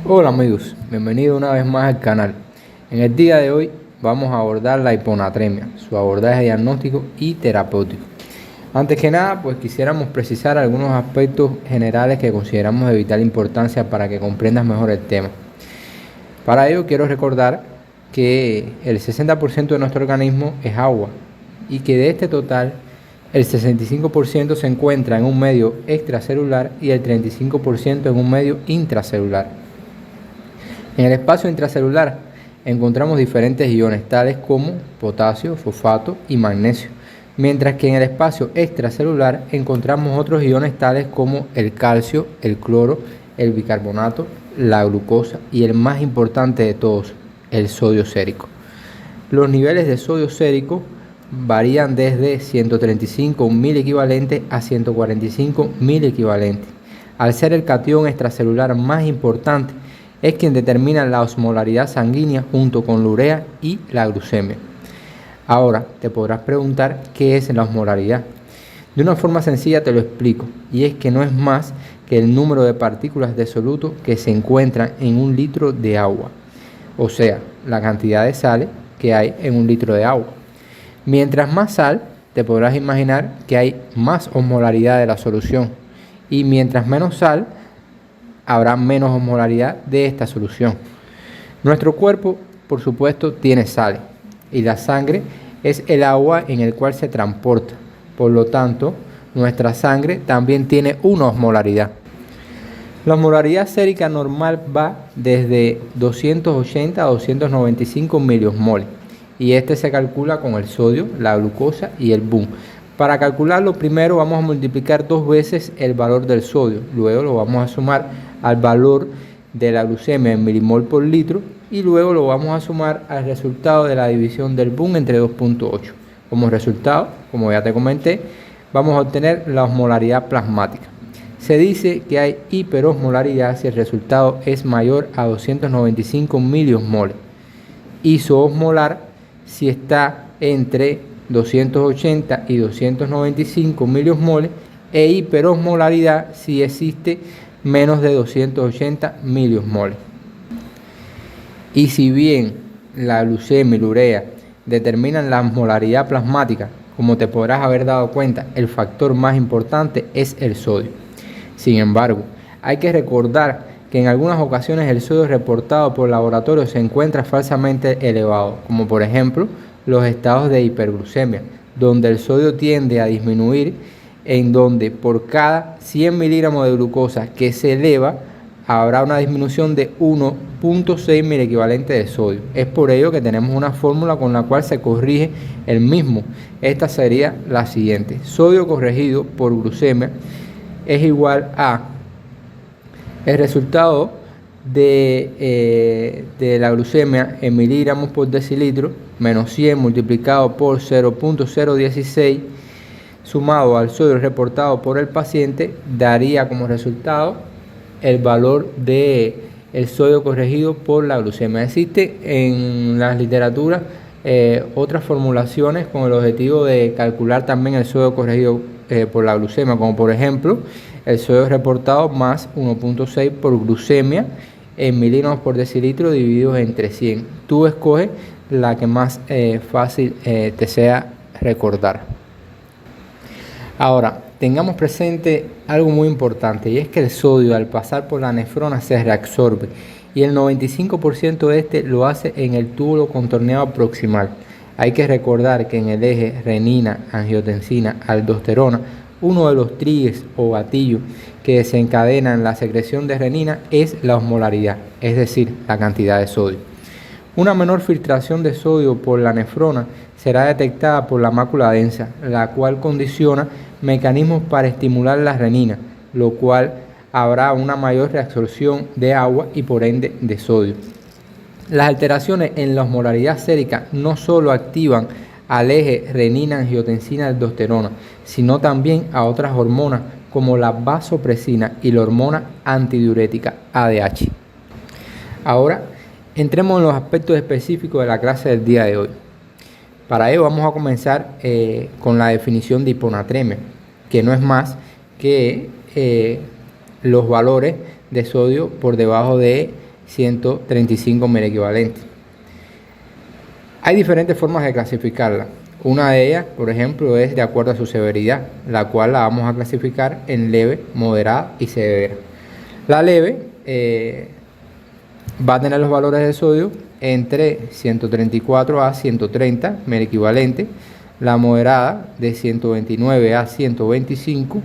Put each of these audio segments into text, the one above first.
Hola amigos, bienvenidos una vez más al canal. En el día de hoy vamos a abordar la hiponatremia, su abordaje diagnóstico y terapéutico. Antes que nada, pues quisiéramos precisar algunos aspectos generales que consideramos de vital importancia para que comprendas mejor el tema. Para ello quiero recordar que el 60% de nuestro organismo es agua y que de este total el 65% se encuentra en un medio extracelular y el 35% en un medio intracelular. En el espacio intracelular encontramos diferentes iones tales como potasio, fosfato y magnesio, mientras que en el espacio extracelular encontramos otros iones tales como el calcio, el cloro, el bicarbonato, la glucosa y el más importante de todos, el sodio sérico. Los niveles de sodio sérico varían desde 135 mil equivalentes a 145 mil equivalentes. Al ser el catión extracelular más importante, es quien determina la osmolaridad sanguínea junto con la urea y la glucemia. Ahora te podrás preguntar qué es la osmolaridad. De una forma sencilla te lo explico, y es que no es más que el número de partículas de soluto que se encuentran en un litro de agua, o sea, la cantidad de sales que hay en un litro de agua. Mientras más sal, te podrás imaginar que hay más osmolaridad de la solución, y mientras menos sal, habrá menos osmolaridad de esta solución. Nuestro cuerpo, por supuesto, tiene sales, y la sangre es el agua en el cual se transporta. Por lo tanto, nuestra sangre también tiene una osmolaridad. La osmolaridad sérica normal va desde 280 a 295 miliosmoles y este se calcula con el sodio, la glucosa y el BUN. Para calcularlo, primero vamos a multiplicar 2 veces el valor del sodio, luego lo vamos a sumar al valor de la glucemia en milimol por litro y luego lo vamos a sumar al resultado de la división del BUN entre 2.8. Como resultado, como ya te comenté, vamos a obtener la osmolaridad plasmática. Se dice que hay hiperosmolaridad si el resultado es mayor a 295 miliosmoles, isoosmolar si está entre 280 y 295 miliosmoles e hiperosmolaridad si existe menos de 280 miliosmoles. Y si bien la glucemia y la urea determinan la osmolaridad plasmática, como te podrás haber dado cuenta, el factor más importante es el sodio. Sin embargo, hay que recordar que en algunas ocasiones el sodio reportado por laboratorio se encuentra falsamente elevado, como por ejemplo los estados de hiperglucemia, donde el sodio tiende a disminuir, en donde por cada 100 miligramos de glucosa que se eleva, habrá una disminución de 1.6 mil equivalentes de sodio. Es por ello que tenemos una fórmula con la cual se corrige el mismo. Esta sería la siguiente: sodio corregido por glucemia es igual a el resultado de la glucemia en miligramos por decilitro menos 100 multiplicado por 0.016 sumado al sodio reportado por el paciente daría como resultado el valor de el sodio corregido por la glucemia. Existe en la literatura otras formulaciones con el objetivo de calcular también el sodio corregido por la glucemia, como por ejemplo el sodio reportado más 1.6 por glucemia en miligramos por decilitro divididos entre 100. Tú escoges la que más fácil te sea recordar. Ahora, tengamos presente algo muy importante, y es que el sodio al pasar por la nefrona se reabsorbe y el 95% de este lo hace en el túbulo contorneado proximal. Hay que recordar que en el eje renina, angiotensina, aldosterona, uno de los triggers o gatillos que desencadenan la secreción de renina es la osmolaridad, es decir, la cantidad de sodio. Una menor filtración de sodio por la nefrona será detectada por la mácula densa, la cual condiciona mecanismos para estimular la renina, lo cual habrá una mayor reabsorción de agua y por ende de sodio. Las alteraciones en la osmolaridad sérica no solo activan al eje renina-angiotensina-aldosterona, sino también a otras hormonas como la vasopresina y la hormona antidiurética ADH. Ahora entremos en los aspectos específicos de la clase del día de hoy. Para ello vamos a comenzar con la definición de hiponatremia, que no es más que los valores de sodio por debajo de 135 miliequivalentes. Hay diferentes formas de clasificarla. Una de ellas, por ejemplo, es de acuerdo a su severidad, la cual la vamos a clasificar en leve, moderada y severa. La leve va a tener los valores de sodio entre 134 a 130 miliequivalentes, la moderada de 129 a 125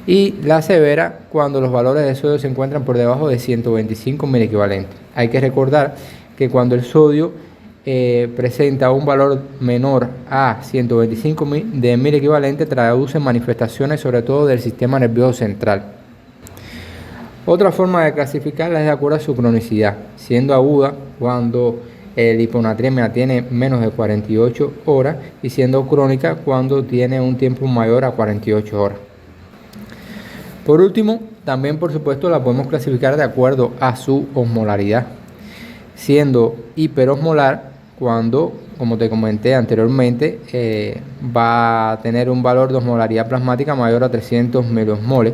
y la severa cuando los valores de sodio se encuentran por debajo de 125 miliequivalentes. Hay que recordar que cuando el sodio presenta un valor menor a 125 de miliequivalentes, traduce manifestaciones sobre todo del sistema nervioso central. Otra forma de clasificarla es de acuerdo a su cronicidad, siendo aguda cuando la hiponatremia tiene menos de 48 horas y siendo crónica cuando tiene un tiempo mayor a 48 horas. Por último, también por supuesto la podemos clasificar de acuerdo a su osmolaridad, siendo hiperosmolar cuando, como te comenté anteriormente, va a tener un valor de osmolaridad plasmática mayor a 300 miliosmoles,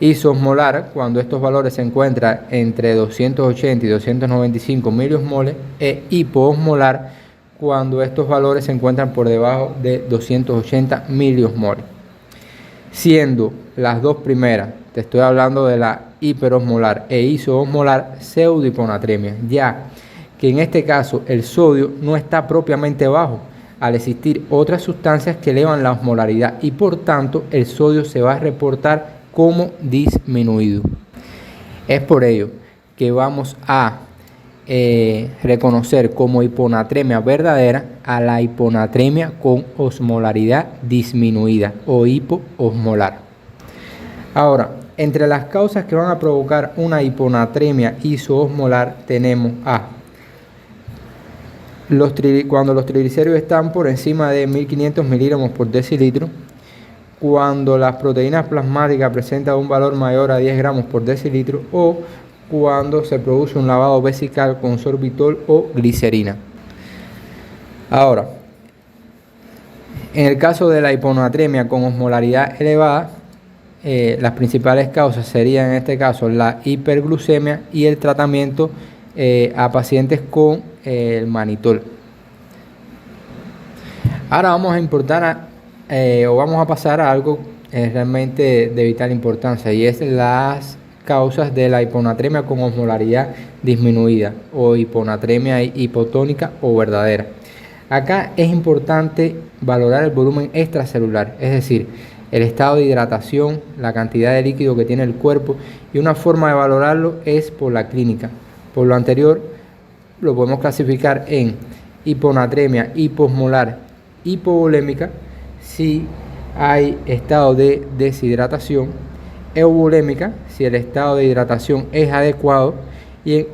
isosmolar cuando estos valores se encuentran entre 280 y 295 miliosmoles, e hipoosmolar cuando estos valores se encuentran por debajo de 280 miliosmoles. Siendo las dos primeras, te estoy hablando de la hiperosmolar e isoosmolar, pseudohiponatremia, ya que en este caso el sodio no está propiamente bajo, al existir otras sustancias que elevan la osmolaridad y por tanto el sodio se va a reportar como disminuido. Es por ello que vamos a reconocer como hiponatremia verdadera a la hiponatremia con osmolaridad disminuida o hipoosmolar. Ahora, entre las causas que van a provocar una hiponatremia isoosmolar tenemos a cuando los triglicéridos están por encima de 1500 miligramos por decilitro, cuando las proteínas plasmáticas presentan un valor mayor a 10 gramos por decilitro o cuando se produce un lavado vesical con sorbitol o glicerina. Ahora, en el caso de la hiponatremia con osmolaridad elevada, las principales causas serían en este caso la hiperglucemia y el tratamiento a pacientes con el manitol. Ahora vamos a pasar a algo realmente de vital importancia, y es las causas de la hiponatremia con osmolaridad disminuida o hiponatremia hipotónica o verdadera. Acá es importante valorar el volumen extracelular, es decir, el estado de hidratación, la cantidad de líquido que tiene el cuerpo, y una forma de valorarlo es por la clínica. Por lo anterior, lo podemos clasificar en hiponatremia hiposmolar hipovolémica si hay estado de deshidratación, euvolémica si el estado de hidratación es adecuado, y en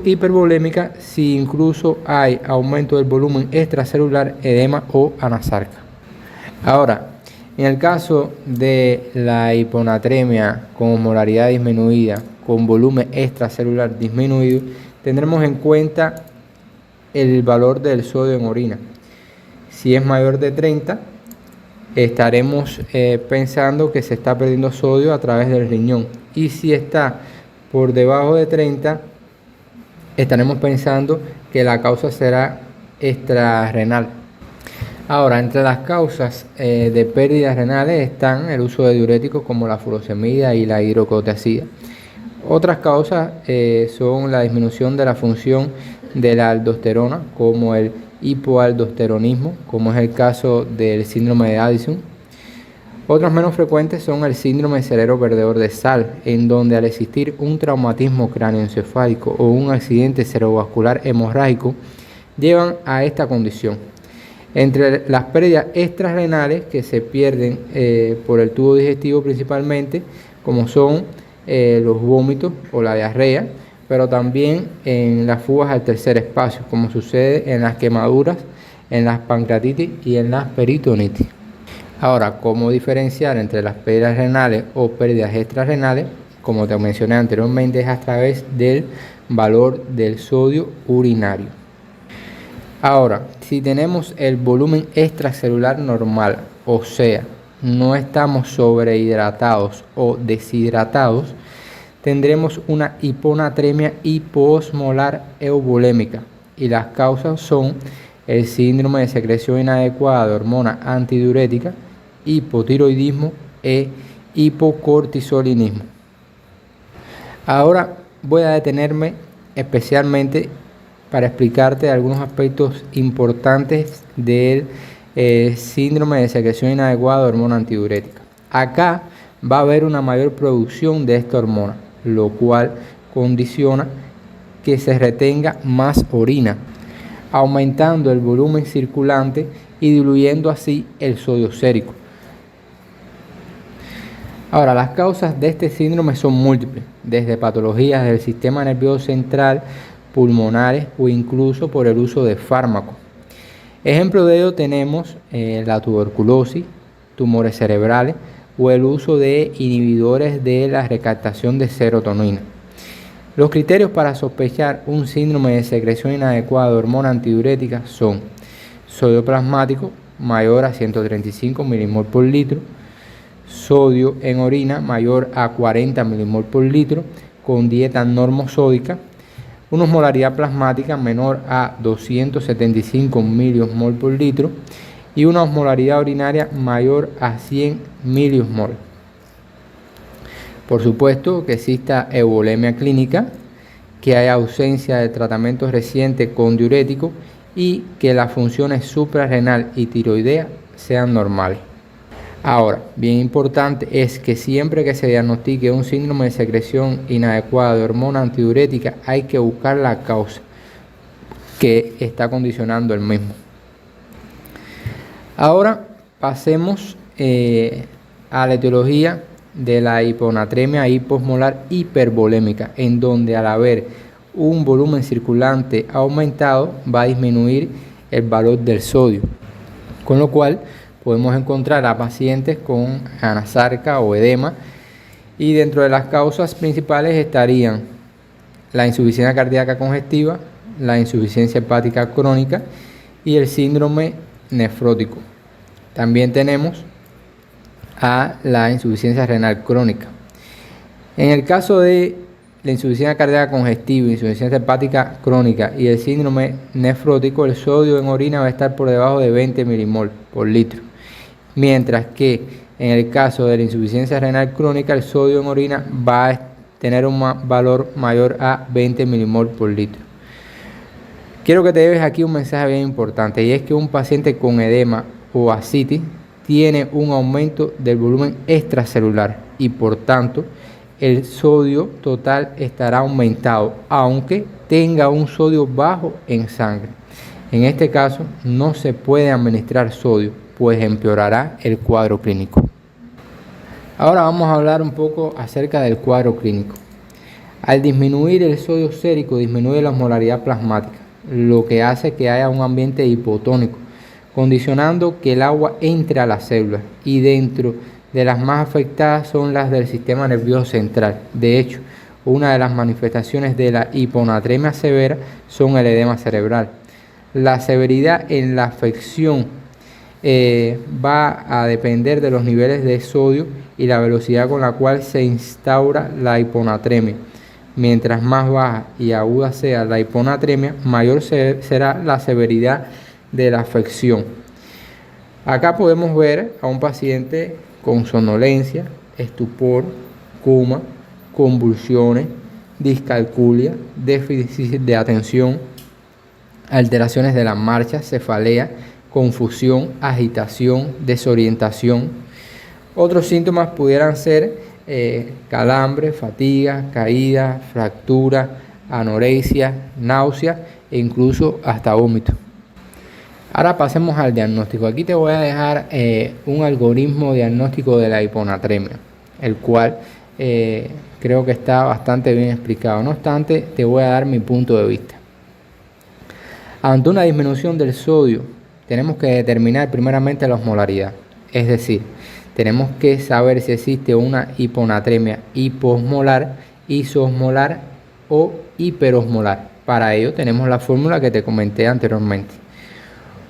hipervolémica si incluso hay aumento del volumen extracelular, edema o anasarca. Ahora, en el caso de la hiponatremia con osmolaridad disminuida, con volumen extracelular disminuido, tendremos en cuenta el valor del sodio en orina. Si es mayor de 30, estaremos pensando que se está perdiendo sodio a través del riñón. Y si está por debajo de 30, estaremos pensando que la causa será extrarrenal. Ahora, entre las causas de pérdidas renales están el uso de diuréticos como la furosemida y la hidrocortisona. Otras causas son la disminución de la función de la aldosterona, como el hipoaldosteronismo, como es el caso del síndrome de Addison. Otras menos frecuentes son el síndrome de cerebro perdedor de sal, en donde al existir un traumatismo cráneoencefálico o un accidente cerebrovascular hemorrágico llevan a esta condición. Entre las pérdidas extrarrenales que se pierden por el tubo digestivo principalmente, como son los vómitos o la diarrea, pero también en las fugas al tercer espacio, como sucede en las quemaduras, en las pancreatitis y en las peritonitis. Ahora, ¿cómo diferenciar entre las pérdidas renales o pérdidas extrarrenales? Como te mencioné anteriormente, es a través del valor del sodio urinario. Ahora, si tenemos el volumen extracelular normal, o sea, no estamos sobrehidratados o deshidratados, tendremos una hiponatremia hiposmolar euvolémica, y las causas son el síndrome de secreción inadecuada de hormona antidiurética, hipotiroidismo e hipocortisolinismo. Ahora voy a detenerme especialmente para explicarte algunos aspectos importantes del síndrome de secreción inadecuada de hormona antidiurética. Acá va a haber una mayor producción de esta hormona, lo cual condiciona que se retenga más orina, aumentando el volumen circulante y diluyendo así el sodio sérico. Ahora, las causas de este síndrome son múltiples, desde patologías del sistema nervioso central, pulmonares o incluso por el uso de fármacos. Ejemplo de ello tenemos la tuberculosis, tumores cerebrales o el uso de inhibidores de la recaptación de serotonina. Los criterios para sospechar un síndrome de secreción inadecuada de hormona antidiurética son sodio plasmático mayor a 135 milimol por litro, sodio en orina mayor a 40 milimol por litro con dieta normosódica, una osmolaridad plasmática menor a 275 miliosmol por litro y una osmolaridad urinaria mayor a 100 miliosmol. Por supuesto que exista euvolemia clínica, que haya ausencia de tratamientos recientes con diurético y que las funciones suprarrenal y tiroidea sean normales. Ahora, bien importante es que siempre que se diagnostique un síndrome de secreción inadecuada de hormona antidiurética hay que buscar la causa que está condicionando el mismo. Ahora pasemos a la etiología de la hiponatremia hiposmolar hipervolémica, en donde al haber un volumen circulante aumentado va a disminuir el valor del sodio, con lo cual podemos encontrar a pacientes con anasarca o edema, y dentro de las causas principales estarían la insuficiencia cardíaca congestiva, la insuficiencia hepática crónica y el síndrome nefrótico. También tenemos a la insuficiencia renal crónica. En el caso de la insuficiencia cardíaca congestiva, insuficiencia hepática crónica y el síndrome nefrótico, el sodio en orina va a estar por debajo de 20 milimol por litro, mientras que en el caso de la insuficiencia renal crónica el sodio en orina va a tener un valor mayor a 20 milimol por litro. Quiero que te lleves aquí un mensaje bien importante, y es que un paciente con edema o ascitis tiene un aumento del volumen extracelular y por tanto el sodio total estará aumentado, aunque tenga un sodio bajo en sangre. En este caso no se puede administrar sodio, pues empeorará el cuadro clínico. Ahora vamos a hablar un poco acerca del cuadro clínico. Al disminuir el sodio sérico, disminuye la osmolaridad plasmática, lo que hace que haya un ambiente hipotónico, condicionando que el agua entre a las células, y dentro de las más afectadas son las del sistema nervioso central. De hecho, una de las manifestaciones de la hiponatremia severa son el edema cerebral. La severidad en la afección va a depender de los niveles de sodio y la velocidad con la cual se instaura la hiponatremia. Mientras más baja y aguda sea la hiponatremia, mayor será la severidad de la afección. Acá podemos ver a un paciente con somnolencia, estupor, coma, convulsiones, discalculia, déficit de atención, alteraciones de la marcha, cefalea, confusión, agitación, desorientación. Otros síntomas pudieran ser calambre, fatiga, caída, fractura, anorexia, náusea e incluso hasta vómito. Ahora pasemos al diagnóstico. Aquí te voy a dejar un algoritmo diagnóstico de la hiponatremia, el cual creo que está bastante bien explicado. No obstante, te voy a dar mi punto de vista. Ante una disminución del sodio, tenemos que determinar primeramente la osmolaridad, es decir, tenemos que saber si existe una hiponatremia hiposmolar, isosmolar o hiperosmolar. Para ello tenemos la fórmula que te comenté anteriormente.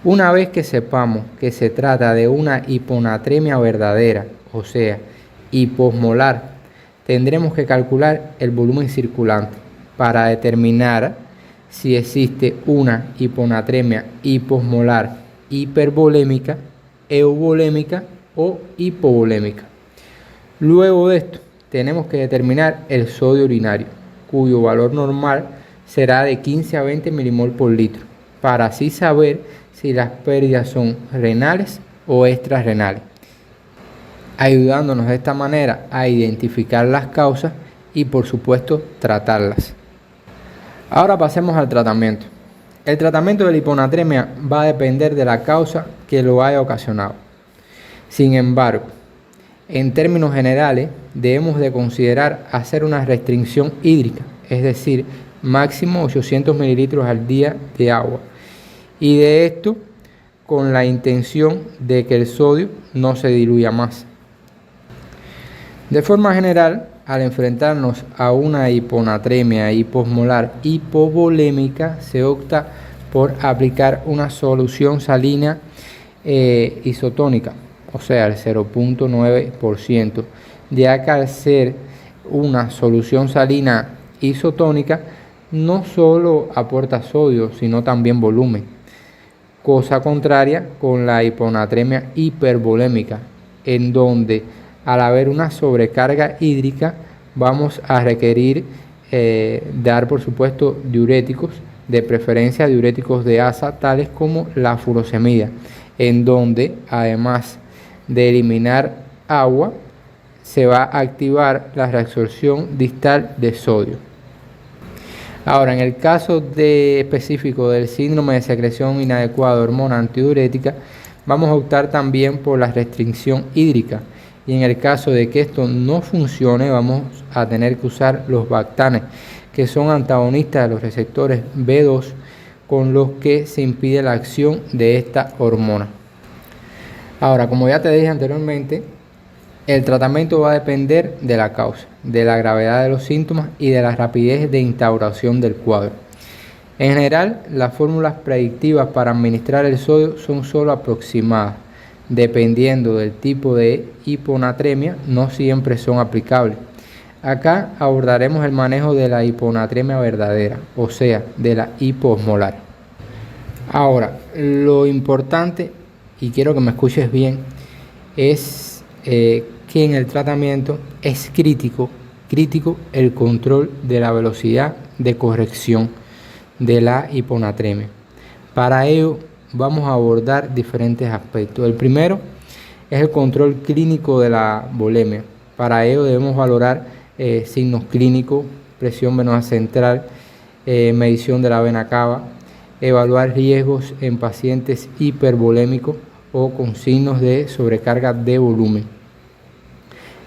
Una vez que sepamos que se trata de una hiponatremia verdadera, o sea, hiposmolar, tendremos que calcular el volumen circulante para determinar si existe una hiponatremia hiposmolar hipervolémica, euvolémica o hipovolémica. Luego de esto, tenemos que determinar el sodio urinario, cuyo valor normal será de 15 a 20 milimol por litro, para así saber si las pérdidas son renales o extrarrenales, ayudándonos de esta manera a identificar las causas y por supuesto tratarlas. Ahora pasemos al tratamiento. El tratamiento de la hiponatremia va a depender de la causa que lo haya ocasionado. Sin embargo, en términos generales, debemos de considerar hacer una restricción hídrica, es decir, máximo 800 mililitros al día de agua. Y de esto con la intención de que el sodio no se diluya más. De forma general, al enfrentarnos a una hiponatremia hiposmolar hipovolémica, se opta por aplicar una solución salina isotónica, o sea, el 0.9%, ya que al ser una solución salina isotónica no solo aporta sodio, sino también volumen, cosa contraria con la hiponatremia hipervolémica, en donde al haber una sobrecarga hídrica vamos a requerir dar por supuesto diuréticos, de preferencia diuréticos de asa tales como la furosemida, en donde además de eliminar agua se va a activar la reabsorción distal de sodio. Ahora, en el caso específico del síndrome de secreción inadecuada de hormona antidiurética, vamos a optar también por la restricción hídrica. Y en el caso de que esto no funcione, vamos a tener que usar los bactanes, que son antagonistas de los receptores B2, con los que se impide la acción de esta hormona. Ahora, como ya te dije anteriormente, el tratamiento va a depender de la causa, de la gravedad de los síntomas y de la rapidez de instauración del cuadro. En general, las fórmulas predictivas para administrar el sodio son solo aproximadas. Dependiendo del tipo de hiponatremia, no siempre son aplicables. Acá abordaremos el manejo de la hiponatremia verdadera, o sea, de la hiposmolar. Ahora, lo importante, y quiero que me escuches bien, es que en el tratamiento es crítico el control de la velocidad de corrección de la hiponatremia. Para ello, vamos a abordar diferentes aspectos. El primero es el control clínico de la volemia. Para ello debemos valorar signos clínicos, presión venosa central, medición de la vena cava, evaluar riesgos en pacientes hipervolémicos o con signos de sobrecarga de volumen.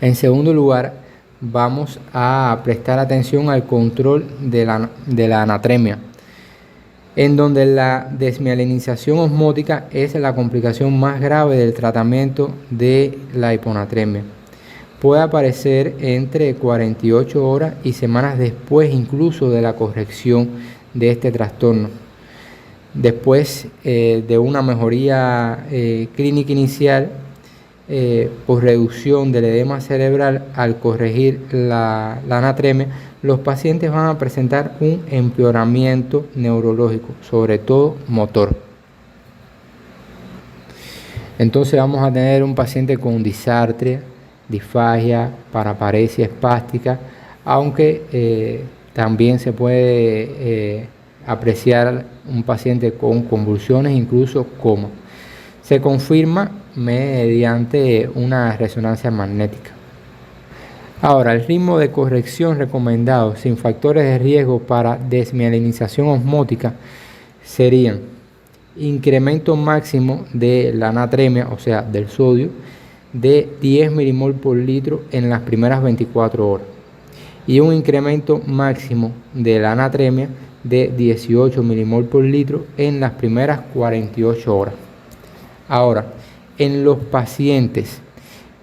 En segundo lugar, vamos a prestar atención al control de la anatremia, en donde la desmielinización osmótica es la complicación más grave del tratamiento de la hiponatremia. Puede aparecer entre 48 horas y semanas después incluso de la corrección de este trastorno. Después de una mejoría clínica inicial por reducción del edema cerebral al corregir la anatremia, los pacientes van a presentar un empeoramiento neurológico, sobre todo motor. Entonces vamos a tener un paciente con disartria, disfagia, paraparesia espástica, aunque también se puede apreciar un paciente con convulsiones, incluso coma. Se confirma mediante una resonancia magnética. Ahora, el ritmo de corrección recomendado sin factores de riesgo para desmielinización osmótica serían incremento máximo de la anatremia, o sea, del sodio, de 10 milimol por litro en las primeras 24 horas y un incremento máximo de la anatremia de 18 milimol por litro en las primeras 48 horas. Ahora, en los pacientes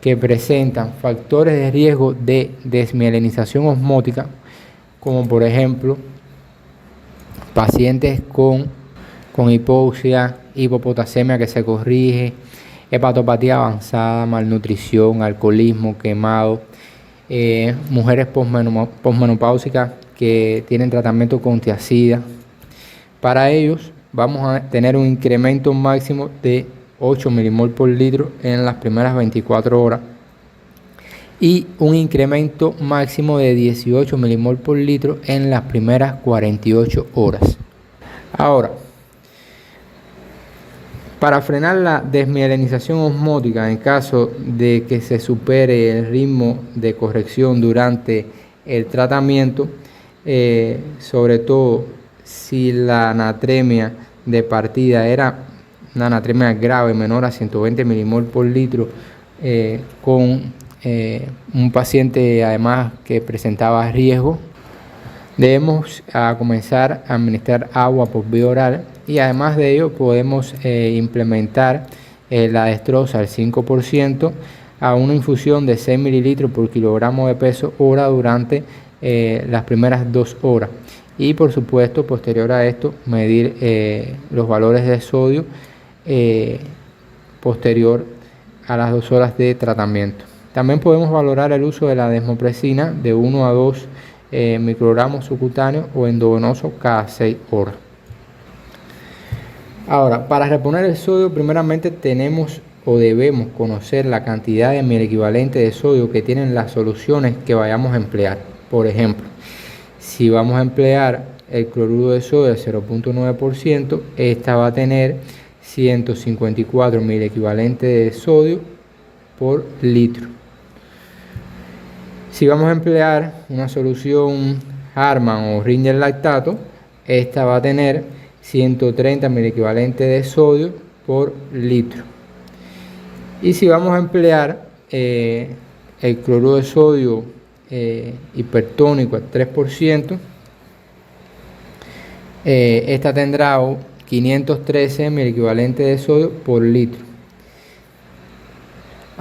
que presentan factores de riesgo de desmielinización osmótica, como por ejemplo pacientes con hipoxia, hipopotasemia que se corrige, hepatopatía avanzada, malnutrición, alcoholismo, quemado, mujeres posmenopáusicas que tienen tratamiento con tiazida. Para ellos vamos a tener un incremento máximo de 8 milimol por litro en las primeras 24 horas y un incremento máximo de 18 milimol por litro en las primeras 48 horas. Ahora, para frenar la desmielinización osmótica en caso de que se supere el ritmo de corrección durante el tratamiento, sobre todo si la natremia de partida era una natremia grave menor a 120 milimol por litro, con un paciente además que presentaba riesgo, debemos comenzar a administrar agua por vía oral, y además de ello podemos implementar la dextrosa al 5% a una infusión de 6 mililitros por kilogramo de peso hora durante las primeras 2 horas. Y por supuesto, posterior a esto, medir los valores de sodio posterior a las 2 horas de tratamiento. También podemos valorar el uso de la desmopresina de 1 a 2 microgramos subcutáneos o endovenoso cada 6 horas. Ahora, para reponer el sodio, primeramente tenemos o debemos conocer la cantidad de miel equivalente de sodio que tienen las soluciones que vayamos a emplear. Por ejemplo, si vamos a emplear el cloruro de sodio al 0.9%, esta va a tener 154 mil equivalente de sodio por litro. Si vamos a emplear una solución Harman o Ringer lactato, esta va a tener 130 mil equivalente de sodio por litro. Y si vamos a emplear el cloruro de sodio hipertónico al 3%, esta tendrá 513 mil equivalente de sodio por litro.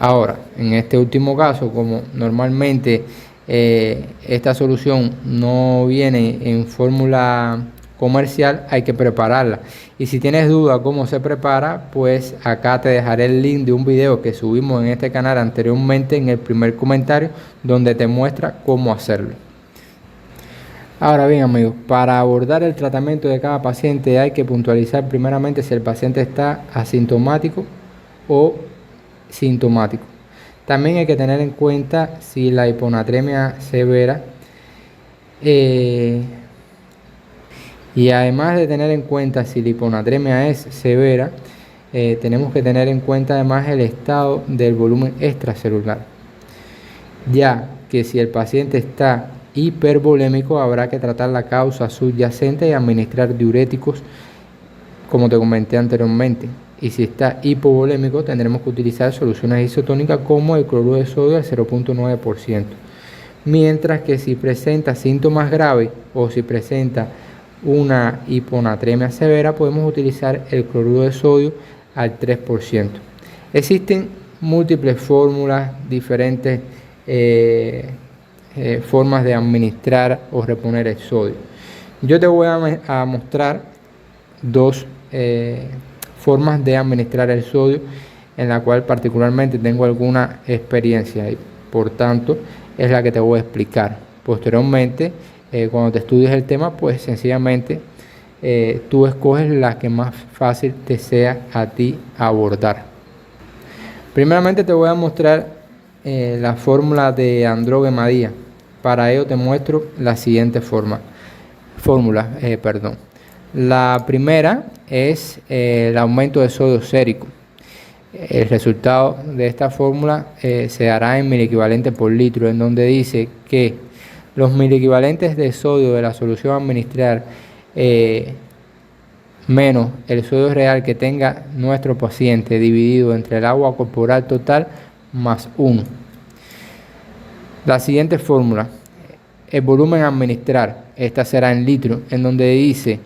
Ahora, en este último caso, como normalmente esta solución no viene en fórmula comercial, hay que prepararla. Y si tienes duda cómo se prepara, pues acá te dejaré el link de un video que subimos en este canal anteriormente en el primer comentario, donde te muestra cómo hacerlo. Ahora bien, amigos, para abordar el tratamiento de cada paciente hay que puntualizar primeramente si el paciente está asintomático o sintomático. También hay que tener en cuenta si la hiponatremia severa, y además de tener en cuenta si la hiponatremia es severa, tenemos que tener en cuenta además el estado del volumen extracelular, ya que si el paciente está hipervolémico habrá que tratar la causa subyacente y administrar diuréticos, como te comenté anteriormente. Y si está hipovolémico, tendremos que utilizar soluciones isotónicas como el cloruro de sodio al 0.9%. Mientras que si presenta síntomas graves o si presenta una hiponatremia severa, podemos utilizar el cloruro de sodio al 3%. Existen múltiples fórmulas, diferentes formas de administrar o reponer el sodio. Yo te voy a mostrar dos formas de administrar el sodio, en la cual particularmente tengo alguna experiencia y por tanto es la que te voy a explicar. Posteriormente, cuando te estudies el tema, pues sencillamente tú escoges la que más fácil te sea a ti abordar. Primeramente te voy a mostrar la fórmula de Androgen-Madía. Para ello te muestro la siguiente fórmula. La primera es el aumento de sodio sérico. El resultado de esta fórmula se dará en miliequivalente por litro, en donde dice que los miliequivalentes de sodio de la solución a administrar menos el sodio real que tenga nuestro paciente dividido entre el agua corporal total más 1. La siguiente fórmula, el volumen a administrar, esta será en litro, en donde dice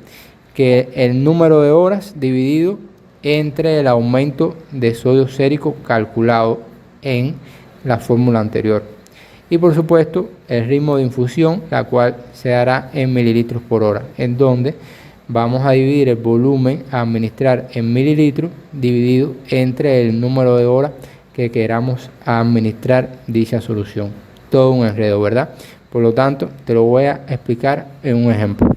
que el número de horas dividido entre el aumento de sodio sérico calculado en la fórmula anterior. Y por supuesto el ritmo de infusión, la cual se dará en mililitros por hora, en donde vamos a dividir el volumen a administrar en mililitros dividido entre el número de horas que queramos administrar dicha solución. todo un enredo, ¿verdad? Por lo tanto, te lo voy a explicar en un ejemplo.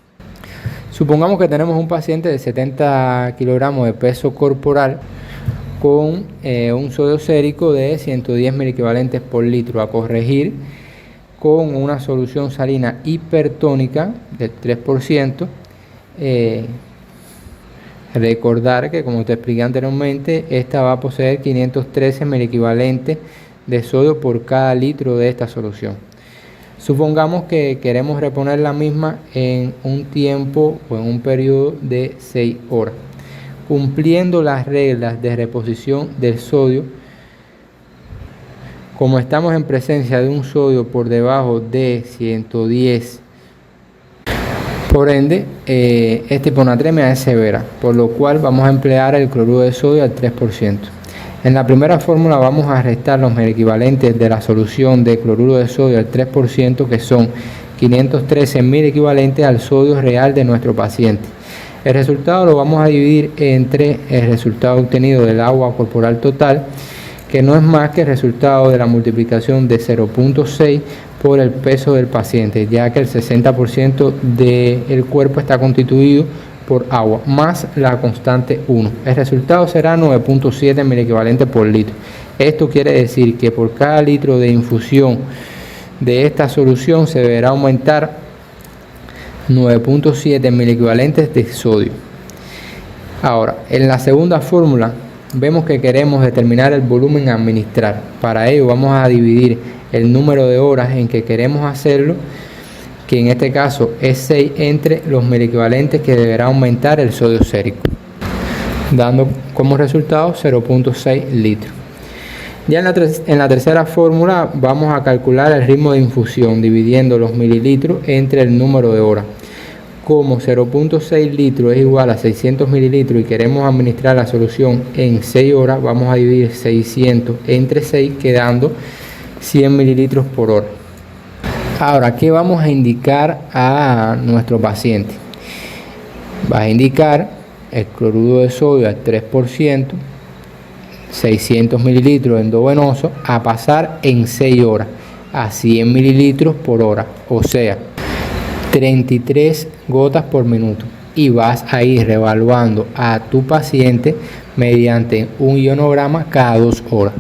Supongamos que tenemos un paciente de 70 kilogramos de peso corporal con un sodio sérico de 110 miliequivalentes por litro a corregir con una solución salina hipertónica del 3%. Recordar que, como te expliqué anteriormente, esta va a poseer 513 miliequivalentes de sodio por cada litro de esta solución. Supongamos que queremos reponer la misma en un tiempo o en un periodo de 6 horas. Cumpliendo las reglas de reposición del sodio, como estamos en presencia de un sodio por debajo de 110, por ende, esta hiponatremia es severa, por lo cual vamos a emplear el cloruro de sodio al 3%. En la primera fórmula vamos a restar los equivalentes de la solución de cloruro de sodio al 3%, que son 513 equivalentes al sodio real de nuestro paciente. El resultado lo vamos a dividir entre el resultado obtenido del agua corporal total, que no es más que el resultado de la multiplicación de 0.6 por el peso del paciente, ya que el 60% del cuerpo está constituido por agua, más la constante 1. El resultado será 9.7 miliequivalentes por litro. Esto quiere decir que por cada litro de infusión de esta solución se deberá aumentar 9.7 miliequivalentes de sodio. Ahora, en la segunda fórmula vemos que queremos determinar el volumen a administrar. Para ello vamos a dividir el número de horas en que queremos hacerlo, que en este caso es 6, entre los miliequivalentes que deberá aumentar el sodio sérico, dando como resultado 0.6 litros. Ya en la tercera fórmula vamos a calcular el ritmo de infusión dividiendo los mililitros entre el número de horas. Como 0.6 litros es igual a 600 mililitros y queremos administrar la solución en 6 horas, vamos a dividir 600 entre 6, quedando 100 mililitros por hora. Ahora, ¿qué vamos a indicar a nuestro paciente? Va a indicar el cloruro de sodio al 3%, 600 mililitros endovenoso, a pasar en 6 horas a 100 mililitros por hora, o sea, 33 gotas por minuto, y vas a ir reevaluando a tu paciente mediante un ionograma cada 2 horas.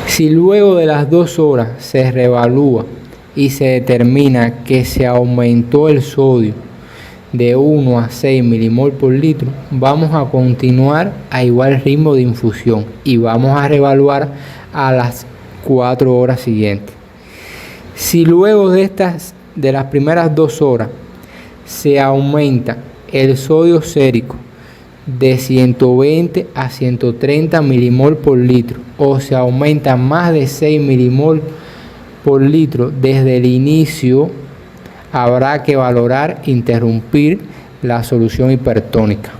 Si luego de las 2 horas se reevalúa y se determina que se aumentó el sodio de 1 a 6 milimol por litro, vamos a continuar a igual ritmo de infusión y vamos a reevaluar a las 4 horas siguientes. Si luego de las primeras 2 horas se aumenta el sodio sérico de 120 a 130 milimol por litro, o se aumenta más de 6 milimol por litro desde el inicio, habrá que valorar interrumpir la solución hipertónica.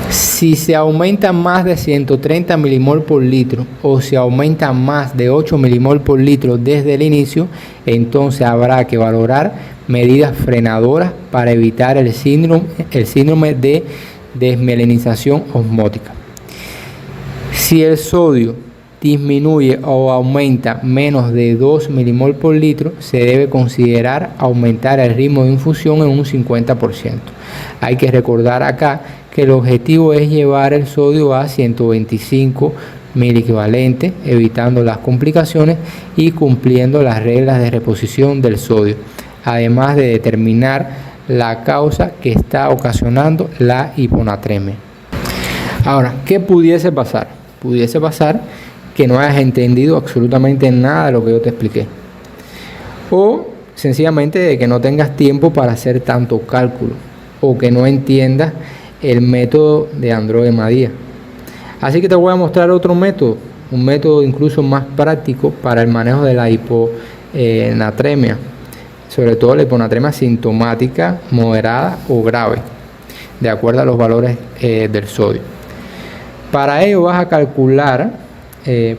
Si se aumenta más de 130 milimol por litro o se aumenta más de 8 milimol por litro desde el inicio, entonces habrá que valorar medidas frenadoras para evitar el síndrome de desmielinización osmótica. Si el sodio disminuye o aumenta menos de 2 milimol por litro, se debe considerar aumentar el ritmo de infusión en un 50%. Hay que recordar acá que el objetivo es llevar el sodio a 125 miliequivalentes, evitando las complicaciones y cumpliendo las reglas de reposición del sodio, además de determinar la causa que está ocasionando la hiponatremia. Ahora, ¿qué pudiese pasar? Pudiese pasar que no hayas entendido absolutamente nada de lo que yo te expliqué, o sencillamente de que no tengas tiempo para hacer tanto cálculo, o que no entiendas el método de Andrade-Madia. Así que te voy a mostrar otro método, un método incluso más práctico para el manejo de la hiponatremia, sobre todo la hiponatremia sintomática moderada o grave, de acuerdo a los valores del sodio. Para ello vas a calcular,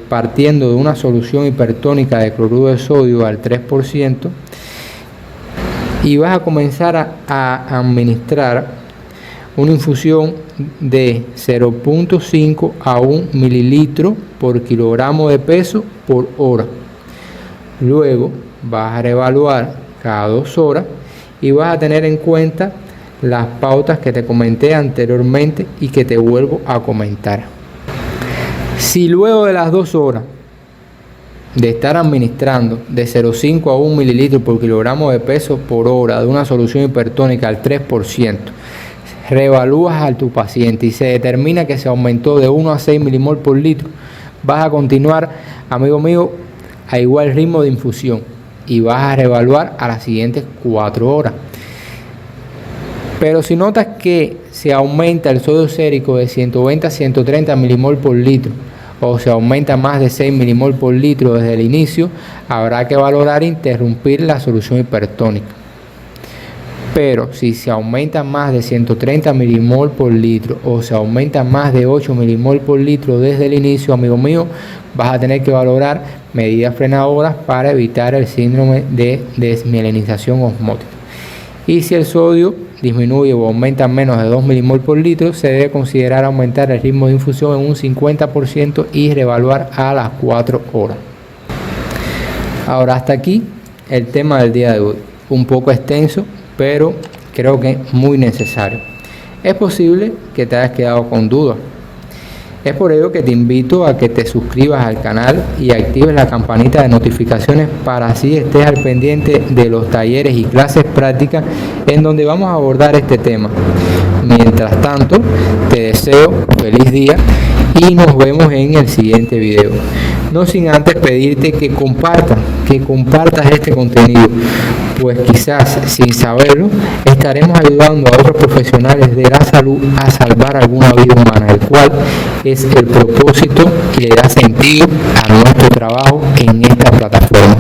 partiendo de una solución hipertónica de cloruro de sodio al 3%, y vas a comenzar a administrar una infusión de 0.5 a 1 mililitro por kilogramo de peso por hora. Luego vas a reevaluar cada 2 horas y vas a tener en cuenta las pautas que te comenté anteriormente y que te vuelvo a comentar. Si luego de las 2 horas de estar administrando de 0,5 a 1 mililitro por kilogramo de peso por hora de una solución hipertónica al 3%, reevalúas a tu paciente y se determina que se aumentó de 1 a 6 milimol por litro, vas a continuar, amigo mío, a igual ritmo de infusión y vas a reevaluar a las siguientes 4 horas. Pero si notas que se aumenta el sodio sérico de 120 a 130 milimol por litro o se aumenta más de 6 milimol por litro desde el inicio, habrá que valorar interrumpir la solución hipertónica. Pero si se aumenta más de 130 milimol por litro o se aumenta más de 8 milimol por litro desde el inicio, amigo mío, vas a tener que valorar medidas frenadoras para evitar el síndrome de desmielinización osmótica. Y si el sodio disminuye o aumenta menos de 2 milimol por litro, se debe considerar aumentar el ritmo de infusión en un 50% y reevaluar a las 4 horas. Ahora, hasta aquí el tema del día de hoy. Un poco extenso, pero creo que muy necesario. Es posible que te hayas quedado con dudas. Es por ello que te invito a que te suscribas al canal y actives la campanita de notificaciones para así estés al pendiente de los talleres y clases prácticas en donde vamos a abordar este tema. Mientras tanto, te deseo feliz día y nos vemos en el siguiente video. No sin antes pedirte que compartas este contenido, pues quizás sin saberlo estaremos ayudando a otros profesionales de la salud a salvar alguna vida humana, el cual es el propósito y le da sentido a nuestro trabajo en esta plataforma.